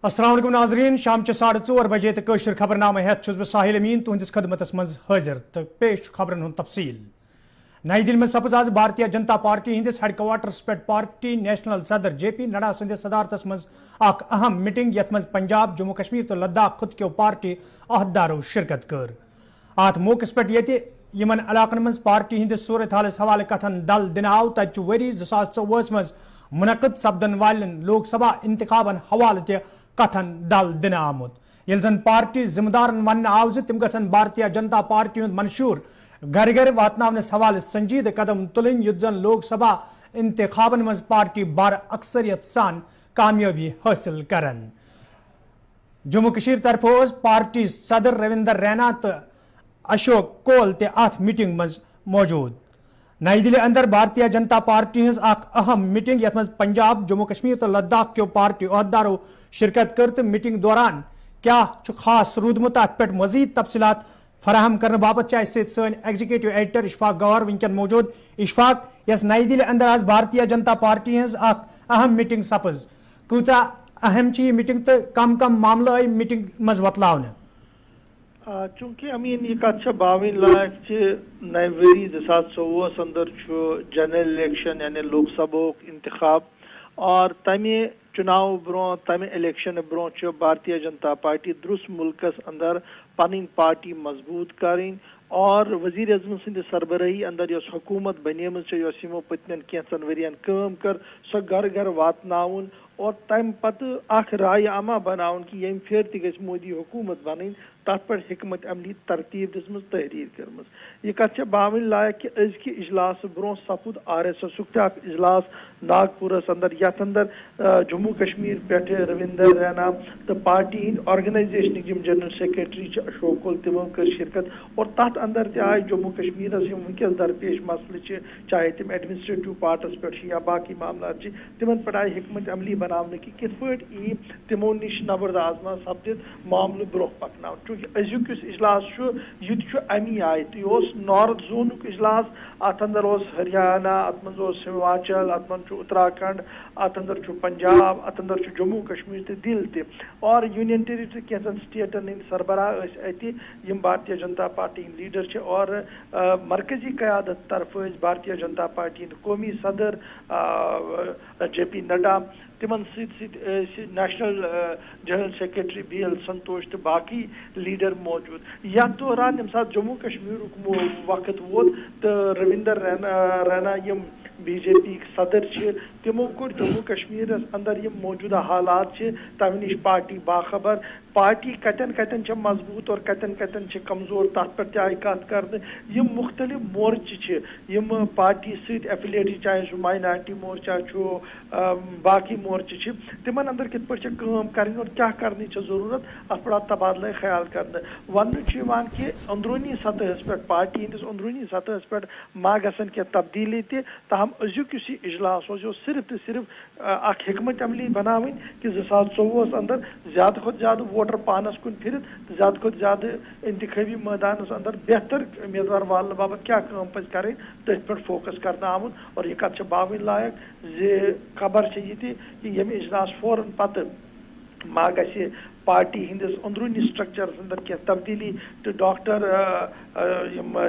अस्सलाम वालेकुम नाज़रीन, शाम 4:30 बजे तक कशर खबरनामा हेत छुस बह साहिल अमीन तुहंदिस खदमतस मज हाजिर तो पेश खबरन हुन तफसील। नई दिल्ली में सपज आज भारतीय जनता पार्टी हिंदिस हेडक्वार्टर्स पे पार्टी नेशनल सदर JP नड्डा संदिस सदारतस मज अख अहम मीटिंग यथ मज पंजाब जम्मू कश्मीर तो लद्दाख खुद के पार्टी अहदारो शिरकत कर। अत मौकस पे ये यमन इलाकन मज पार्टी हिंदिस सूरत हालस हवाले कथन दल दिन आव तत वरी 2024 मज मुनक़द सपदन वालन लोकसभा इंतखाबन हवाले ते कथन दल दिन आमुत ये जन पार्टी जिम्मेदारन वन आव तम गन भारतीय जनता पार्टी हुंद मंशूर घर घर वातनावनस हवाले संजीद कदम तुलन युत जन लोकसभा इंतखाबन मज पार्टी बार अक्सरियत सान कामयाबी हासिल करन। जम्मू कश्मीर तरफ पार्टी सदर रविंदर रैना तो अशोक कोल ते अथ मीटिंग मज मौजूद। नई दिल्ली अंदर भारतीय जनता पार्टी हज अहम मीटिंग यथ मज पंजाब जम्मू कश्मीर तो लद्दाख के पार्टी अहदारो शिरकत कर तो मीटिंग दौरान क्या खास रूदमुत अत पे मजीद तफसीलात फराहम करने बाबत सन एग्जीक्यूटिव एडिटर इशफाक गौहर वनकन मौजूद। इशफाक यस नई दिल्ली अंदर आज भारतीय जनता पार्टी हज अहम मीटिंग सपज कूचा अहम यह मीटिंग तो कम कम मामला आई मीटिंग मज वतलावने चूंकि अमीन यह कत बावन लायक नए वरी 2024 अंदर जनरल इलेक्शन यानी लोकसभा इंतखाब और तमे चुनाव ब्रो तमे election bro Bharatiya Janata party दुरुस्त मुल्कस अंदर पन पार्टी मजबूत करें और वजीर अजम सद सरबराही अंदर यस हुकूमत बनेम यमो पतन कैंसन वरियन काम कर सो घर घर वातनाउन और तम पत अख राय अमा बनाउन कि यम फेर ति मोदी हुकूमत बन तथ पर हिकमत अमली तरतीब दिसम तहरीर कर्म यह कत बावन लायक कि अजक इजलास ब्रो सपुद RSS इजलास नागपुरस अंदर यथ अंदर जम्मू कश्मीर पे रविंदर रैना तो पार्टी हंद ऑर्गनाइजेशन यम जनरल सेक्रेटरी अशोक कोल तमो कर शिरकत और तथ अंदर आए जम्मू कश्मीर वनकस दरपेश मसले चाहे तम एडमिनिस्ट्रेटिव पार्टस पे या बाकी मामला तिमन पे आए हिकमत अमली बनाने कि कित पे तिमो निश नबर्द आजमा सपदित मामल ब्रो पकना चूँकि अजुक इजलास यह अमी आय तो नॉर्थ जोन इजलास अत अंदर हरियाणा अत मज हिमाचल अत मन उत्तराखंड अत अंदर पंजाब अत अंदर जम्मू कश्मीर तो दिल ते और यूनियन टेरिटरी कैंसन स्टेटन हंद सरबराह अति भारतीय जनता पार्टी लीडर और मरकजी क़यादत तरफ भारतीय जनता पार्टी कौमी सदर JP नड्डा तिमन national general secretary BL Santosh तो बाकी लीडर मौजूद। यथ दौरान यम सात जम्मू कश्मीर वक्त वोत तो रविंदर रैना यम BJP सदर तमो कोर जम्मू कश्मीर अंदर यम मौजूदा हालात तम नश पार्टी बाखबर पार्टी कतन कतन मजबूत और कतन कतन कमजोर तथ पर आय कत कर यम मुख्तलिफ मोर्चे यम पार्टी सत एफिलिएटेड चाहे सह माइनॉरिटी मोर्चा बाकी मोर्चे तिमन अंदर कित पे कर और क्या करने जरूरत अत पर तबादला ख्याल कर वन कि अंदरूनी सतह पे पार्टी हंदिस अंदरूनी सतह पे मा गसन क्या तब्दीली तहम अजुक इजलास सिर्फ तो सिर्फ अख हिकमत अमली बनावन कि 2024 अंदर ज्यादा खुद ज्यादा वोटर पानस कुन फिर ज्यादा खुद ज्यादा इंतखाबी मैदान अंदर बेहतर उम्मीदवार वालने बाबत क्या काम पज करें तथ पर फोकस करना आमुत। और यह कत बावन लायक खबर ये कि यम इजलास फौरन पत मा ग पार्टी हंदिस अंदरूनी स्ट्रक्चर अंदर क्या तब्दीली तो डॉक्टर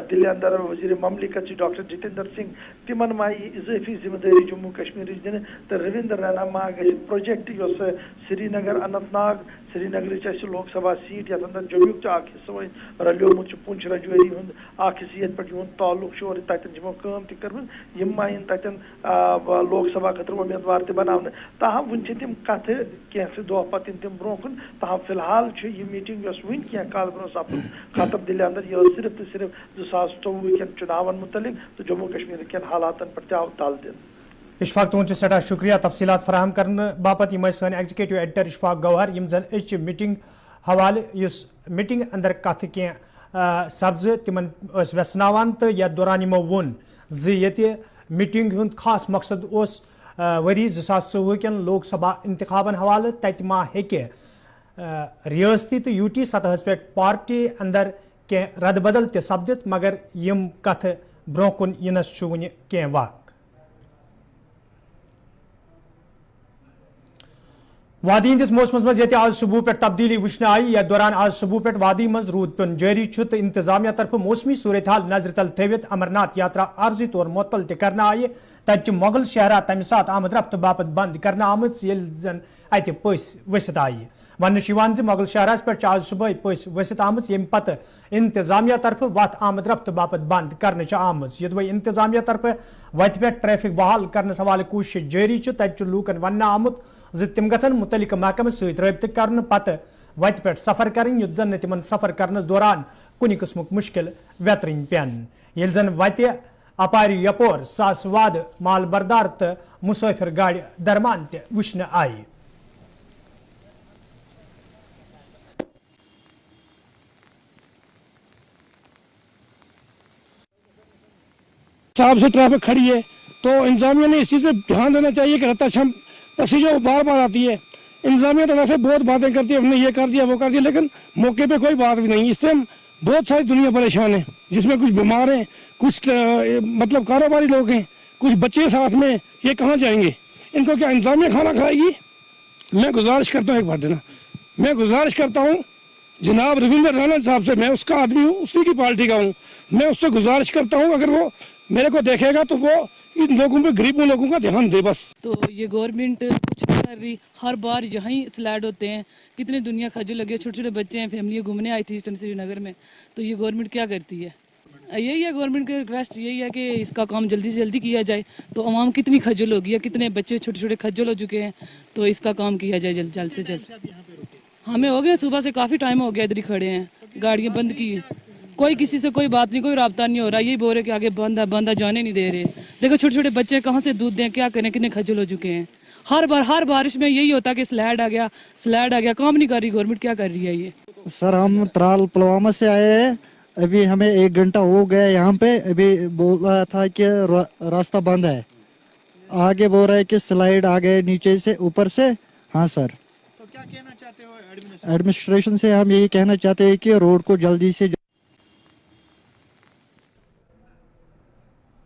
दिल्ली अंदर वजीर ममलिकत डॉक्टर जितेंद्र सिंह तिमन मा इजाफी जिम्मेदारी जम्मू कश्मीर दिन तो रविंदर रैना मा ग प्रोजेक्ट श्रीनगर अनंतनाग श्रीनगर लोकसभा सीट यथ अंदर जम्मू हिस्सा रलियोमुत पुंछ रजौरी हूं हिस्सा ये पे ताल्लुक और तम तम यम माइन तन लोकसभा खतर उम्मीदवार बनाने ताहम वन तम कथ कैसे दह पत तम ब्रो कुन ताहम फिलहाल यह मीटिंग वन क्या काल ब्रो सपद खत्म दिल्ली अंदर यह सिर्फ तो सिर्फ 2024 कन चुनावन मुतलिक तो जम्मू कश्मीर कन हालातन पर आव तल दिन। इशफाक तुहद सठा शुक्रिया तफसीलात फराहम करने बापत यम सन एग्जीक्यूटिव एडिटर इशफाक गौहर यम जन मीटिंग हवाले इस मीटिंग अंदर कथ क्या सब्ज तिमन वेसनावान तो यथ दौरान यमो वोन ये मीटिंग हुंद खास मकसद वरी 2024 कन लोकसभा इंतखाबन हवाले तत मा हेके रियासती तो UT सतह पे पार्टी अंदर के रद बदल ते सपदित मगर यम कथ ब्रो कुन यनस वन क्या वाक। وادی ہندس موسمس مز یہ آج صبح پہ تبدیلی وچھنے آئی یا دوران آج صبح پہ وادی مز رود پن جاری تو انتظامیہ طرف موسمی صورتحال نظر تل تھوت امرناتھ یاترا عارضی طور معطل تہ آئی تتہ مغل شہرہ تمہ سات آمد رفت باپت بند کرنا آمت یل زن ات پس ورست آئی ون مغل شہرس پہ آج صبح پس ورست آمت یم پتہ انتظامیہ طرف وت آمد رفت باپت بند کرنے آمت یدوی انتظامیہ طرف وتہ پہ ٹریفک بحال کرنے حوالہ کوشش جاری تتہ لوکن ون آمت تم گھن متعلقہ محکمہ ست رابطہ کرنے پتہ وتہ پہ سفر کریں یت زن تمن سفر کرنس دوران کن قسمک مشکل ویترن پین یل زن وتہ اپار یپور ساس واد مال بردار تو مسافر گاڑ درمان تہ وچھنے آئی صاحب سے ٹریفک کھڑی ہے تو انتظامیہ نے اس چیز پہ دھیان دینا چاہیے کہ رتا شم پسیجر بار بار آتی ہے. انتظامیہ تو ویسے بہت باتیں کرتی ہے, ہم نے یہ کر دیا وہ کر دیا, لیکن موقع پہ کوئی بات بھی نہیں. اس سے بہت ساری دنیا پریشان ہے, جس میں کچھ بیمار ہیں, کچھ مطلب کاروباری لوگ ہیں, کچھ بچے ساتھ میں. یہ کہاں جائیں گے؟ ان کو کیا انتظامیہ کھانا کھائے گی؟ میں گزارش کرتا ہوں, ایک بار دینا, میں گزارش کرتا ہوں جناب رویندر رانا صاحب سے, میں اس کا آدمی ہوں, اسی کی پارٹی کا ہوں, میں اس سے گزارش کرتا ہوں اگر وہ میرے کو دیکھے گا تو وہ ان لوگوں پہ, غریبوں لوگوں کا دھیان دے بس. تو یہ گورنمنٹ کچھ نہیں کر رہی, ہر بار یہیں سلیڈ ہوتے ہیں, کتنے دنیا کھجل لگے, چھوٹے چھوٹے بچے ہیں, فیملی گھومنے آئی تھی ایسٹرن سری نگر میں, تو یہ گورنمنٹ کیا کرتی ہے؟ یہی ہے گورنمنٹ کا ریکویسٹ, یہی ہے کہ اس کا کام جلدی سے جلدی کیا جائے. تو عوام کتنی کھجل ہوگی, یا کتنے بچے چھوٹے چھوٹے کھجل ہو چکے ہیں, تو اس کا کام کیا جائے جلد سے جلد. ہمیں ہو گیا صبح سے کافی ٹائم ہو گیا ادھر ہی کھڑے ہیں, گاڑیاں بند کی, کوئی کسی سے کوئی بات نہیں, کوئی رابطہ نہیں ہو رہا. یہی بول رہے کہ آگے بندہ جانے نہیں دے رہے. دیکھو چھوٹے چھوٹے بچے کہاں سے دودھ دیں, کیا کریں, کتنے کھجل ہو چکے ہیں. ہر بارش میں یہی ہوتا کہ سلیڈ آ گیا, کام نہیں کر رہی گورنمنٹ. کیا کر رہی ہے یہ؟ سر ہم ترال پلوامہ سے آئے ہیں, ابھی ہمیں 1 گھنٹہ ہو گیا یہاں پہ. ابھی بول رہا تھا کہ راستہ بند ہے, آگے بول رہا ہے کہ سلائڈ آ گئے نیچے سے اوپر سے. ہاں سر. تو کیا کہنا چاہتے ہو ایڈمنسٹریشن سے؟ ہم یہی کہنا چاہتے ہیں کہ روڈ کو جلدی سے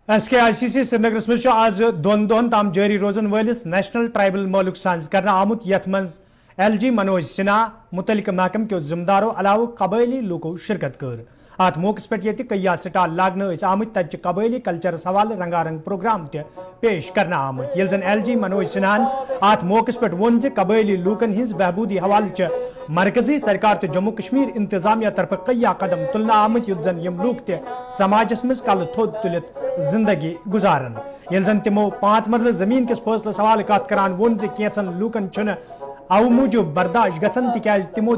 ایس کے آئی سی سی سری نگرس مز آج 2 دہن تام جاری روزن ولس نیشنل ٹرائبل مولک سانز کرنا آمت, یت مز LG منوج سنہا متعلقہ محکمہ کیو ذمہ دارو علاوہ قبائلی لوکو شرکت کر. ات موقع پہ یہ کئی سٹال لاگن آمت, تتہ قبائلی کلچرس حوالہ رنگا رنگ پروگرام تہ پیش کرنا آمت. یل زن LG منوج سنہان ات موقع پہ ون قبائلی لوکن ہز بہبودی حوالہ مرکزی سرکار تو جموں کشمیر انتظامیہ طرف کئی قدم تلنا آمت, یت زن یم لوک تہ سماجس مز کل تھود تلت زندگی گزارن. یل زن تمو 5 مرلہ زمین کس فیصلس حوالہ کت کران ون کینچن لوکن او موجود برداشت گھن تکیاز تمو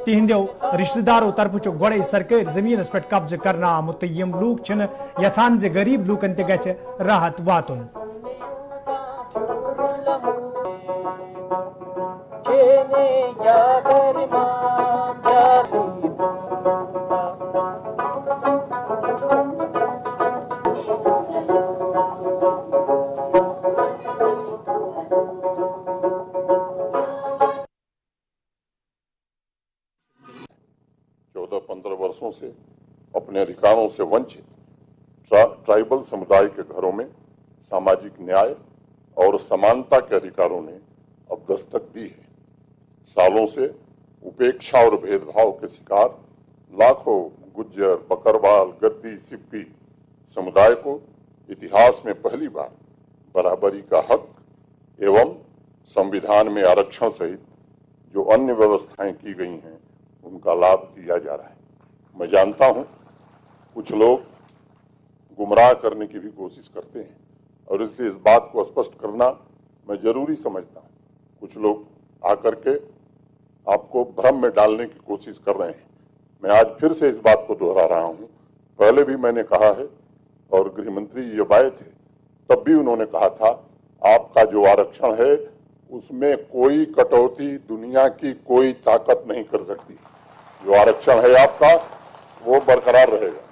تہندو رشتہ دارو طرف گوڑے سرکاری زمینس پہ قبضہ کرنا آمت, تو یم لوک یژھان غریب لوکن تہ گژھِ راحت واتن. سے اپنے ادھیکاروں سے ونچت ٹرائبل سمدائے کے گھروں میں ساماجک نیائے اور سمانتا کے ادھیکاروں نے اب دستک دی ہے. سالوں سے اپیکشا اور بھید بھاؤ کے شکار لاکھوں گجر, بکروال, گدی, سپی سمدائے کو اتہاس میں پہلی بار برابری کا حق ایوم سمویدھان میں آرکشن سہت جو انیہ ویوستھائیں کی گئی ہیں ان کا لابھ دیا جا رہا ہے. میں جانتا ہوں کچھ لوگ گمراہ کرنے کی بھی کوشش کرتے ہیں, اور اس لیے اس بات کو اسپشٹ کرنا میں ضروری سمجھتا ہوں. کچھ لوگ آ کر کے آپ کو بھرم میں ڈالنے کی کوشش کر رہے ہیں. میں آج پھر سے اس بات کو دہرا رہا ہوں, پہلے بھی میں نے کہا ہے اور گृہ منتری یہ آئے تھے تب بھی انہوں نے کہا تھا آپ کا جو آرکشن ہے اس میں کوئی کٹوتی دنیا کی کوئی طاقت نہیں کر سکتی. جو آرکشن ہے آپ کا وہ برقرار رہے گا.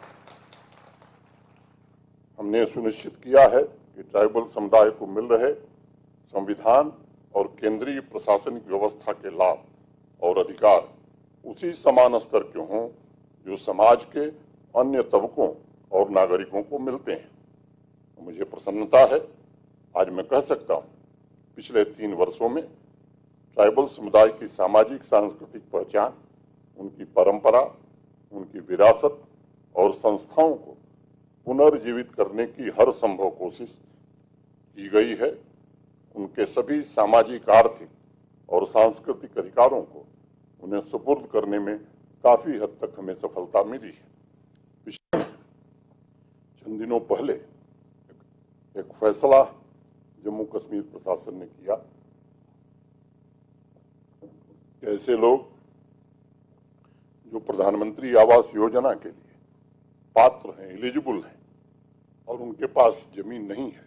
ہم نے سنشچت کیا ہے کہ ٹرائبل سمدائے کو مل رہے سمویدھان اور کیندری پرشاسنک ویوستھا کے لابھ اور ادھیکار اسی سمان استر کے ہوں جو سماج کے انیہ طبقوں اور ناگرکوں کو ملتے ہیں. مجھے پرسنتا ہے, آج میں کہہ سکتا ہوں پچھلے 3 برسوں میں ट्राइबल समुदाय की सामाजिक सांस्कृतिक पहचान, उनकी परंपरा, उनकी विरासत और संस्थाओं को पुनर्जीवित करने की हर संभव कोशिश की गई है। उनके सभी सामाजिक, आर्थिक और सांस्कृतिक अधिकारों को उन्हें सुपुर्द करने में काफी हद तक हमें सफलता मिली है। चंद दिनों पहले एक फैसला जम्मू कश्मीर प्रशासन ने किया कि ऐसे लोग जो प्रधानमंत्री आवास योजना के लिए पात्र हैं, एलिजिबल हैं और उनके पास जमीन नहीं है,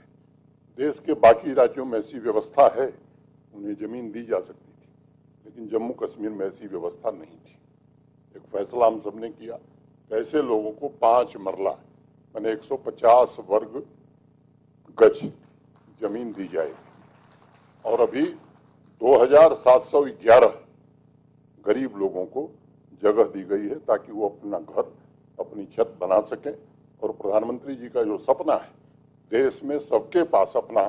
देश के बाकी राज्यों में ऐसी व्यवस्था है, उन्हें जमीन दी जा सकती थी, लेकिन जम्मू कश्मीर में ऐसी व्यवस्था नहीं थी। एक फैसला हम सबने किया कि ऐसे लोगों को 5 मरला यानी 150 वर्ग गज जमीन दी जाएगी और अभी 2711 गरीब लोगों को जगह दी गई है ताकि वो अपना घर, अपनी छत बना सकें और प्रधानमंत्री जी का जो सपना है देश में सबके पास अपना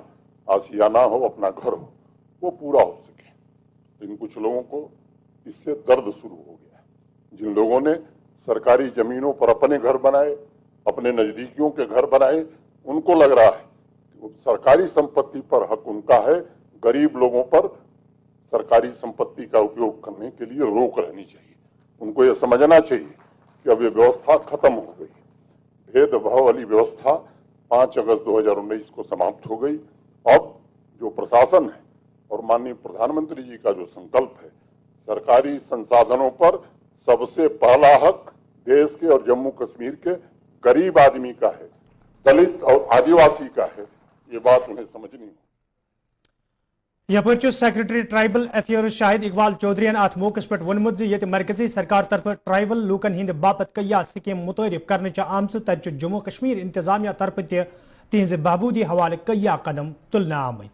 आशियाना हो, अपना घर हो, वो पूरा हो सके। लेकिन कुछ लोगों को इससे दर्द शुरू हो गया है। जिन लोगों ने सरकारी जमीनों पर अपने घर बनाए, अपने नजदीकियों के घर बनाए, उनको लग रहा है कि सरकारी संपत्ति पर हक उनका है, गरीब लोगों पर सरकारी संपत्ति का उपयोग करने के लिए रोक रहनी चाहिए। उनको ये समझना चाहिए कि अब ये व्यवस्था खत्म हो गई। भेदभाव वाली व्यवस्था 5 अगस्त 2019 को समाप्त हो गई। अब जो प्रशासन है और माननीय प्रधानमंत्री जी का जो संकल्प है, सरकारी संसाधनों पर सबसे पहला हक देश के और जम्मू कश्मीर के गरीब आदमी का है, दलित और आदिवासी का है, ये बात उन्हें समझनी है। यपर secretary tribal affairs Shahid Iqbal Chaudhry अत मौके पे वोनमुत ये मरकजी सरकार तरफ ट्राइबल लूकन हिंद बापत कया स्कीम मुतहरफ कर आम तत जम्मू कश्मीर इंतजामिया तरफ तिहज बहबूदी हवाले कया कदम तुलना आमद।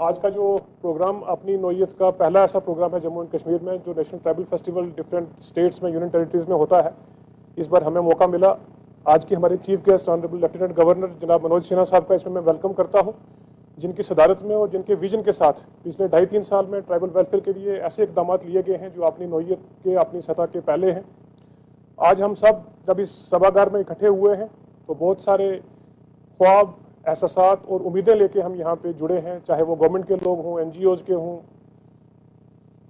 आज का जो प्रोग्राम अपनी नौयत का पहला ऐसा प्रोग्राम है जम्मू एंड कश्मीर में जो national tribal festival different states में, यूनियन टेरिटरीज में होता है। इस बार हमें मौका मिला। आज के हमारे chief guest honourable lieutenant governor जनाब मनोज सिन्हा साहब का इसमें मैं वेलकम करता हूँ, जिनकी सदारत में और जिनके विजन के साथ पिछले 2.5-3 साल में ट्राइबल वेलफेयर के लिए ऐसे इकदाम लिए गए हैं जो अपनी नौयत के, अपनी सतह के पहले हैं। आज हम सब जब इस सभागार में इकट्ठे हुए हैं तो बहुत सारे ख्वाब, एहसासात और उम्मीदें लेके हम यहाँ पे जुड़े हैं, चाहे वो गवर्नमेंट के लोग हों, NGOs के हों,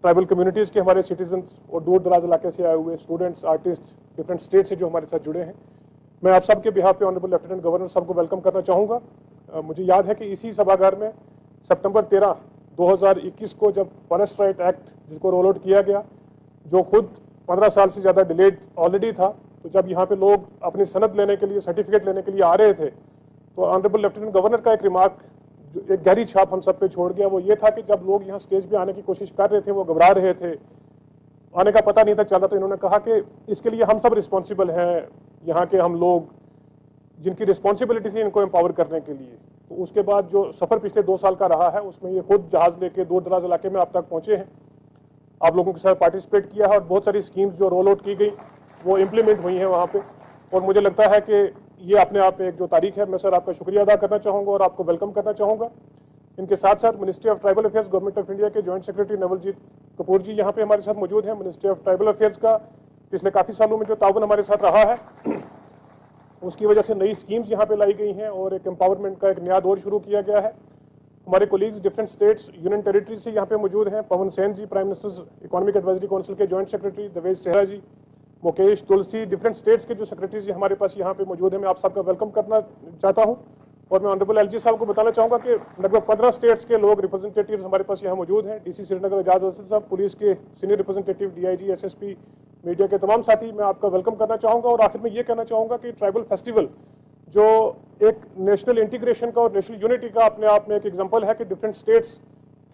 ट्राइबल कम्युनिटीज़ के हमारे सिटीजन्स और दूर दराज इलाके से आए हुए स्टूडेंट्स, आर्टिस्ट, डिफरेंट स्टेट से जो हमारे साथ जुड़े हैं। मैं आप सबके बिहाफ पे ऑनरेबल लेफ्टिनेंट गवर्नर साहब को वेलकम करना चाहूँगा। मुझे याद है कि इसी सभागार में सितंबर 13, 2021 को जब फॉरेस्ट राइट एक्ट जिसको रोल आउट किया गया, जो खुद 15 साल से ज़्यादा डिलेड ऑलरेडी था, तो जब यहाँ पे लोग अपनी सनद लेने के लिए, सर्टिफिकेट लेने के लिए आ रहे थे, तो ऑनरेबल लेफ्टिनेंट गवर्नर का एक रिमार्क जो एक गहरी छाप हम सब पे छोड़ गया, वो ये था कि जब लोग यहाँ स्टेज पे आने की कोशिश कर रहे थे, वो घबरा रहे थे, आने का पता नहीं था चल रहा, तो इन्होंने कहा कि इसके लिए हम सब रिस्पॉन्सिबल हैं, यहाँ के हम लोग जिनकी रिस्पॉन्सिबिलिटी थी इनको एम्पावर करने के लिए। तो उसके बाद जो सफ़र पिछले 2 साल का रहा है, उसमें ये खुद जहाज़ लेके दूर दराज इलाके में अब तक पहुँचे हैं, आप लोगों के साथ पार्टिसिपेट किया है और बहुत सारी स्कीम्स जो रोल आउट की गई वो इम्प्लीमेंट हुई हैं वहाँ पे। और मुझे लगता है कि ये अपने आप में एक जो तारीख है, मैं सर आपका शुक्रिया अदा करना चाहूँगा और आपको वेलकम करना चाहूँगा। इनके साथ साथ ministry of tribal affairs government of India के जॉइंट सेक्रेटरी नवलजीत कपूर जी यहाँ पे हमारे साथ मौजूद हैं। मिनिस्ट्री ऑफ ट्राइबल अफेयर्स का पिछले काफ़ी सालों में जो ताउन हमारे साथ रहा है, उसकी वजह से नई स्कीम्स यहाँ पे लाई गई हैं और एक एम्पावरमेंट का एक नया दौर शुरू किया गया है। हमारे colleagues different states, union territories से यहाँ पे मौजूद हैं। Pawan Sen ji, prime minister's economic advisory council के joint secretary, Devesh Sehra ji, Mukesh, Tulsi, different states के जो सेक्रेटरीज हमारे पास यहाँ पे मौजूद हैं। मैं आप सबका वेलकम करना चाहता हूँ और मैं ऑनरेबल LG साहब को बताना चाहूँगा कि लगभग 15 स्टेट्स के लोग रिप्रेजेंटेटिव्स हमारे पास यहाँ मौजूद हैं। DC श्रीनगर एजाज असद साहब, पुलिस के senior representative, DIG, SSP, media के तमाम साथी, मैं आपका वेलकम करना चाहूँगा। और आखिर में ये कहना चाहूँगा कि ट्राइबल फेस्टिवल जो एक नेशनल इंटीग्रेशन का और नेशनल यूनिटी का अपने आप में एक एग्जाम्पल है कि डिफरेंट स्टेट्स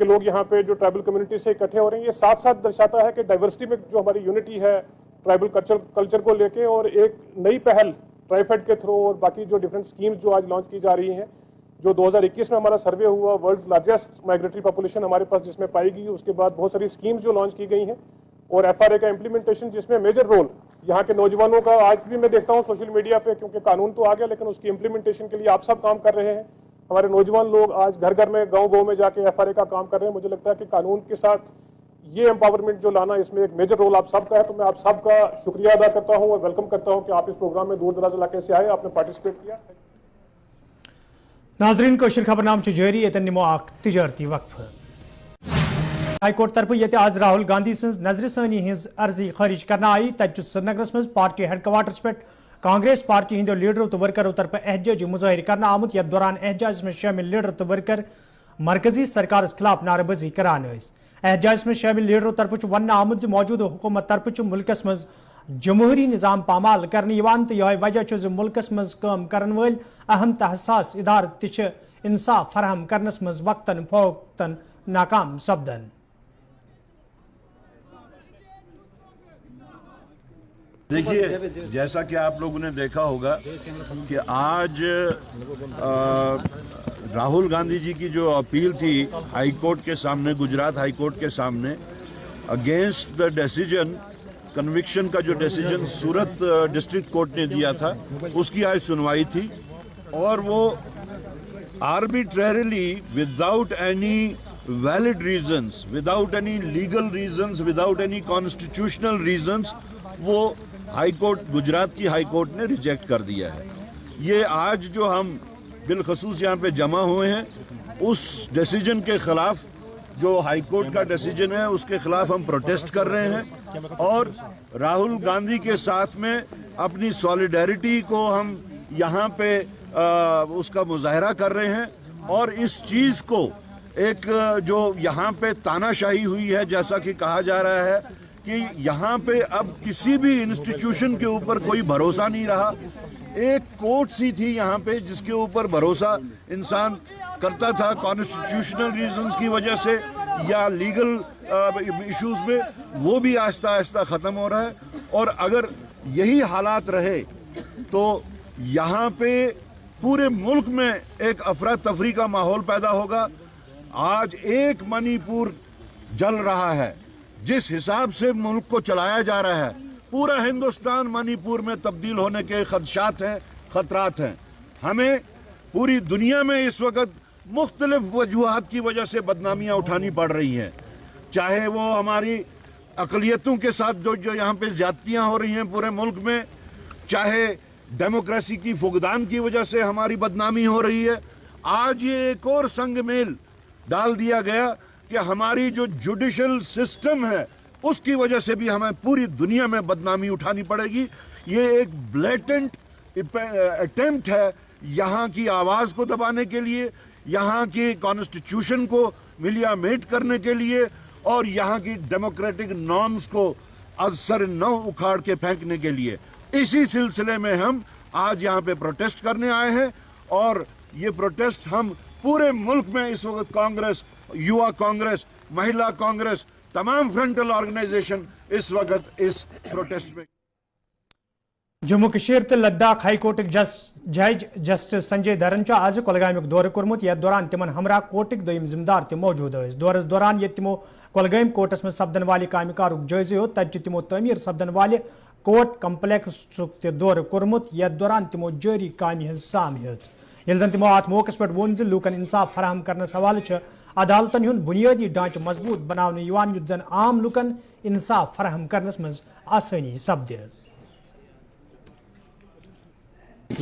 के लोग यहाँ पे जो ट्राइबल कम्युनिटी से इकट्ठे हो रहे हैं, ये साथ साथ दर्शाता है कि डाइवर्सिटी में जो हमारी यूनिटी है ट्राइबल कल्चर को लेके, और एक नई पहल ट्राइफेड के थ्रू और बाकी जो डिफरेंट स्कीम्स जो आज लॉन्च की जा रही हैं, जो 2021 में हमारा सर्वे हुआ, वर्ल्ड्स लार्जेस्ट माइग्रेटरी पॉपुलेशन हमारे पास जिसमें पाई गई, उसके बाद बहुत सारी स्कीम्स जो लॉन्च की गई हैं और FRA का इम्प्लीमेंटेशन जिसमें मेजर रोल यहाँ के नौजवानों का आज भी मैं देखता हूँ सोशल मीडिया पे, क्योंकि कानून तो आ गया लेकिन उसकी इम्प्लीमेंटेशन के लिए आप सब काम कर रहे हैं। हमारे नौजवान लोग आज घर घर में गांव गांव में जाके FRA का काम कर रहे हैं। मुझे लगता है कि कानून के साथ ये एम्पावरमेंट जो लाना, इसमें एक मेजर रोल आप सबका है। तो मैं आप सबका शुक्रिया अदा करता हूं और वेलकम करता हूं कि आप इस प्रोग्राम में दूर दराज इलाके से आए, आपने पार्टिसिपेट किया। नाजरीन कशर खबरनाम जारी ये निमो तजारती वक्फ। हाईकोर्ट तरफ ये आज राहुल गांधी सज नजर सानी हज अर्जी खारिज करना आई। तत श्रीनगरस मज पार्टी हेडक्वार्टर्स पे कांग्रेस पार्टी हिंदो लीडरों तो वर्करों तरफ एहतजाजी मुजाहिर करना आमुत। यथ दौरान एहतजाज में शामिल लीडर तो वर्कर मरकजी सरकार खिलाफ नारेबाजी करान। एहतजाज में शामिल लीडरों तरफ वन आमुत मौजूदा हुकूमत तरफ मुल्कस मज जमहूरी निज़ाम पामाल करने तो यह वजह मुल्कस मज काम करन वाल अहम तो हसास इदार इंसाफ फराहम करनस मज वक्तन फौक्तन नाकाम सपदन। देखिए, जैसा कि आप लोगों ने देखा होगा कि आज राहुल गांधी जी की जो अपील थी हाई कोर्ट के सामने, गुजरात हाई कोर्ट के सामने, अगेंस्ट द डिसीजन, कन्विक्शन का जो डिसीजन सूरत डिस्ट्रिक्ट कोर्ट ने दिया था, उसकी आज सुनवाई थी। और वो arbitrarily, without any valid reasons, without any legal reasons, without any constitutional reasons, वो हाई कोर्ट, गुजरात की हाई कोर्ट ने रिजेक्ट कर दिया है। ये आज जो हम बिलखसूस यहाँ पे जमा हुए हैं, उस डिसीजन के खिलाफ, जो हाई कोर्ट का डिसीजन है उसके खिलाफ हम प्रोटेस्ट कर रहे हैं और राहुल गांधी के साथ में अपनी सॉलिडेरिटी को हम यहाँ पे उसका मुजाहरा कर रहे हैं। और इस चीज़ को एक जो यहाँ पे तानाशाही हुई है, जैसा कि कहा जा रहा है कि यहाँ पे अब किसी भी इंस्टीट्यूशन के ऊपर कोई भरोसा नहीं रहा। एक कोर्ट सी थी यहाँ पे जिसके ऊपर भरोसा इंसान करता था कॉन्स्टिट्यूशनल रीजंस की वजह से या लीगल इश्यूज में, वो भी आहिस्ता आहिस्ता ख़त्म हो रहा है। और अगर यही हालात रहे तो यहाँ पे पूरे मुल्क में एक अफरा तफरी का माहौल पैदा होगा। आज एक मणिपुर जल रहा है, जिस हिसाब से मुल्क को चलाया जा रहा है, पूरा हिंदुस्तान मणिपुर में तब्दील होने के खदशात हैं, खतरात हैं। हमें पूरी दुनिया में इस वक्त मुख्तलिफ वजूहात की वजह से बदनामियाँ उठानी पड़ रही हैं, चाहे वो हमारी अक़लियतों के साथ जो यहाँ पे ज़्यादतियाँ हो रही हैं पूरे मुल्क में, चाहे डेमोक्रेसी की फुकदान की वजह से हमारी बदनामी हो रही है। आज ये एक और संग मेल डाल दिया गया कि हमारी जो जुडिशल सिस्टम है उसकी वजह से भी हमें पूरी दुनिया में बदनामी उठानी पड़ेगी। ये एक ब्लेटेंट अटेम्प्ट है यहाँ की आवाज़ को दबाने के लिए, यहाँ की कॉन्स्टिट्यूशन को मिलियामेट करने के लिए और यहाँ की डेमोक्रेटिक नॉर्म्स को असर नौ उखाड़ के फेंकने के लिए। इसी सिलसिले में हम आज यहाँ पे प्रोटेस्ट करने आए हैं और ये प्रोटेस्ट हम पूरे मुल्क में इस वक्त कांग्रेस, युवा कांग्रेस, महिला कांग्रेस, तमाम फ्रंटल ऑर्गेनाइजेशन इस वक्त इस प्रोटेस्ट में। जम्मू कश्मीर तो लद्दाख हाई कोर्ट जज जस्टिस संजय धरन आज कोलगाम दौर कोर्मुत। यथ दौरान तिमन हमरा कोर्टक दोयम जिम्मेदार ते मौजूद दौरस दौरान ये तिमो कोलगाम कोर्टस में सपदन वाले कामि कारुक जायजे हो, तत तिमो तमीर सपदन वाले कोर्ट कम्प्लेक्स दौर कोर्मुत। यथ दौरान तिमो जारी कामि साम ये तिमो अत मौके पे वोन लूकन इंसाफ फराहम करने हवाले अदालतन हुंद बुनियादी ढांचे मजबूत बनाने युत जन आम लुकन इंसाफ फराहम करने मज आसानी सपदे।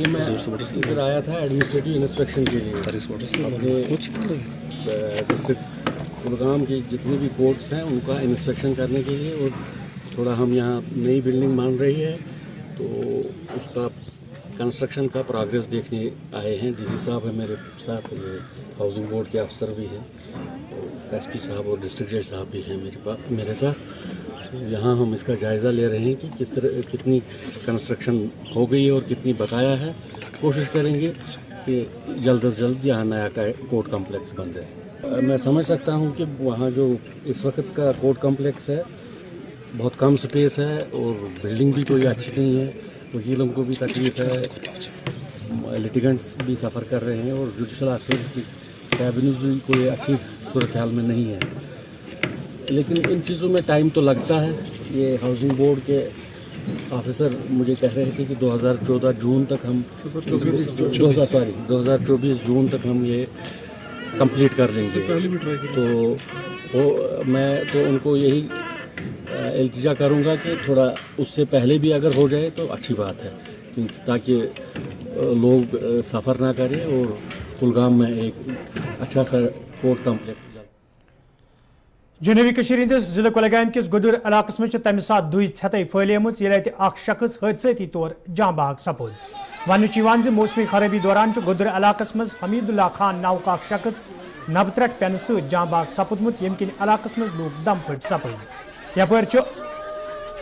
मैं इधर आया था एडमिनिस्ट्रेटिव इंस्पेक्शन के लिए अपने डिस्ट्रिक्ट कुलगाम की जितने भी कोर्ट्स हैं उनका इंस्पेक्शन करने के लिए। और थोड़ा हम यहाँ नई बिल्डिंग मान रही है तो उसका कंस्ट्रक्शन का प्रोग्रेस देखने आए हैं। डीसी साहब है मेरे साथ, हाउसिंग बोर्ड के अफसर भी हैं, एसपी साहब और डिस्ट्रिक्ट जज साहब भी हैं मेरे साथ। तो यहाँ हम इसका जायज़ा ले रहे हैं कि किस तरह कितनी कंस्ट्रक्शन हो गई है और कितनी बकाया है। कोशिश करेंगे कि जल्द से जल्द यहाँ नया कोर्ट कम्प्लेक्स बन जाए। मैं समझ सकता हूँ कि वहाँ जो इस वक्त का कोर्ट कम्प्लेक्स है बहुत कम स्पेस है और बिल्डिंग भी कोई अच्छी नहीं है, वकीलों को भी तकलीफ है, लिटिगेंट्स भी सफ़र कर रहे हैं और जुडिशल ऑफिसर्स की कैबिनेट भी कोई अच्छी सूरत हाल में नहीं है। लेकिन इन चीज़ों में टाइम तो लगता है। ये हाउसिंग बोर्ड के ऑफिसर मुझे कह रहे थे कि 2014 जून तक हम 2024 जून तक हम ये कंप्लीट कर लेंगे। तो वो मैं तो उनको यही इल्तिजा करूँगा कि थोड़ा उससे पहले भी अगर हो जाए तो अच्छी बात है, ताकि लोग सफ़र ना करें और कुलगाम में एक अच्छा सा कोर्ट कम्प्लेक्स। जनूबी जिले कुलगाम किस गुदुर इलाकस में तमि सात दुई छतई फैलेम शख्स हादसाती तौर जांबाग सपोद। वन मौसमी खराबी दौरान गुदुर इलाकस मज हमीदुल्ला खान नाव का शख्स नबत्रट पेन जांबाग सपुदमुत यम किन इलाकस मज लोग दम फट सपद। यपर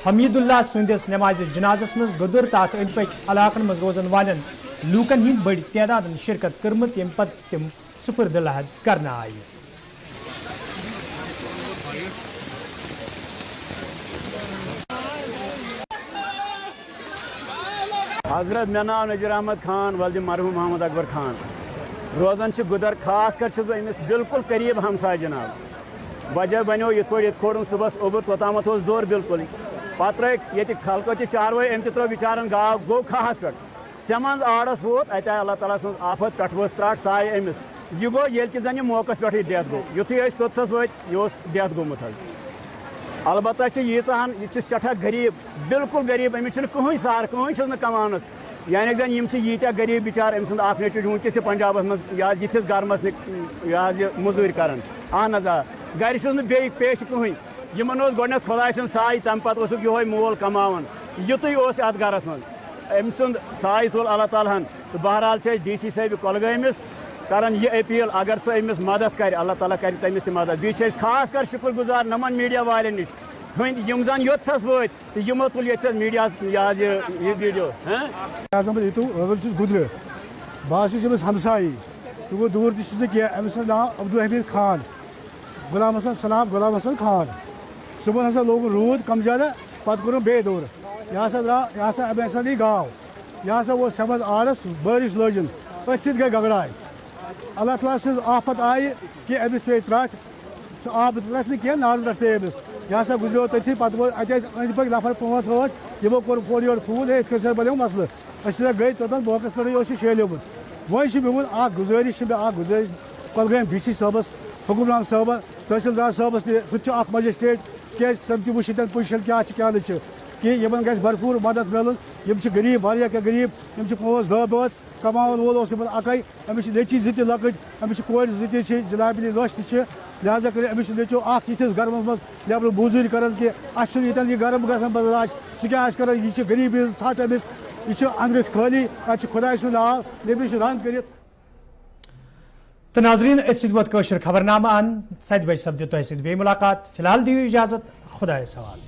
हमीदुल्ला सदिस नमाज जनाजस मज गुदुर तथ अंद पक इलाकन मज रोजन वालन लूकन हिंद बड़ी तादाद शिरकत कर्मच यम पत तिम सुपुर्द लहद करना आय। हजरत मे नाव नजीर अहमद खान वल्द मरहूम मोहम्मद अकबर खान रोजान गुदर खास कर अमिस बिल्कुल करीब हमसाय जनाब। वजह बनो ये खोड़ सुबह ओबुर तोतामत दौर बिल्कुल पे ये खलको चारवे अम त्रो बिचारन गाव गो खास पे सेमंज आड़स वोत अत अल्लाह ताला सज आफत पे त्राट साय अमिस यह गो ये जन मौकस पे डेथ गो युथु तोथस वो डेथ गोमुत। अलबत्ता यीचाहन यह सठा गरीब बिल्कुल गरीब अमिस कहीं सार कहीं कमानस यानी जन यीत्या गरीब बिचार अम सुंद अख नेचु वनकस तक पंजाबस मज यिस गर्मस मजूर कर अहन आ गर बे पेश कहीं यमन गोडन खुदा सद साय तम पे ये मोल कमान युत अत गरस मज अम सुंद साय तुल अल्लाह ताला तो बहरहाल DC साहब कुलगामिस करान यह अपील अगर सो अमिस मदद कर अल्लाह ताला कर तमिस मदद बी खास कर शुक्र गुजार नमन मीडिया वाले नश यम जन योथस वत तो यमो तुल ये मीडिया यह वीडियो गुदर बस हमसाई सह गो दूर तह अमिस नाव अब्दुल हमीद खान गुलाम हसन सलाम गुलाम हसन खान सुबह हसा लोग रूद कम ज्यादा पत कोर बे दौर यह दी गाव यह वो समझ आड़स बारिश लजन अथ गई गगड़ाई अल्लाह ताला सज आफत आय कि अमिस पे त्रट सह आब त्रट कह नार त्रट पे अमिस यह गुजरो तथी पे अंद पक नफर 5-8 यमो कोर फोन फोन है बनो मसल गई तोतन मौकस पे शेलियोमुत वह मोन गुजारिश कुलगाम DC साहबस हुकुमरान साहब तहसीलदार साहबस सह मजिस्ट्रेट क्या तम वुन पोजिशन क्या कि यमन ग भरपूर मदद मिलन यम गरीब वारिया क्या गरीब यम 5-10 बच कमान वोल अकै अमिस नेची ज लकट अमिस कोर ज जनाबिली लश लिहाजा कर अमिस नेचो यिस गर्मस मज नबर मजूरी कर कि अत यह गर्म गसान बर्दाश्त सह क्या कर यह गरीब सट अमिस यह अंदर खाली अत खुदा सुंद नाव नबर रंग कर। तो नाजरीन खबरनामा अन 7 बजे सपद तुह बे मुलाकात फिलहाल दियो इजाजत खुदा सवाल।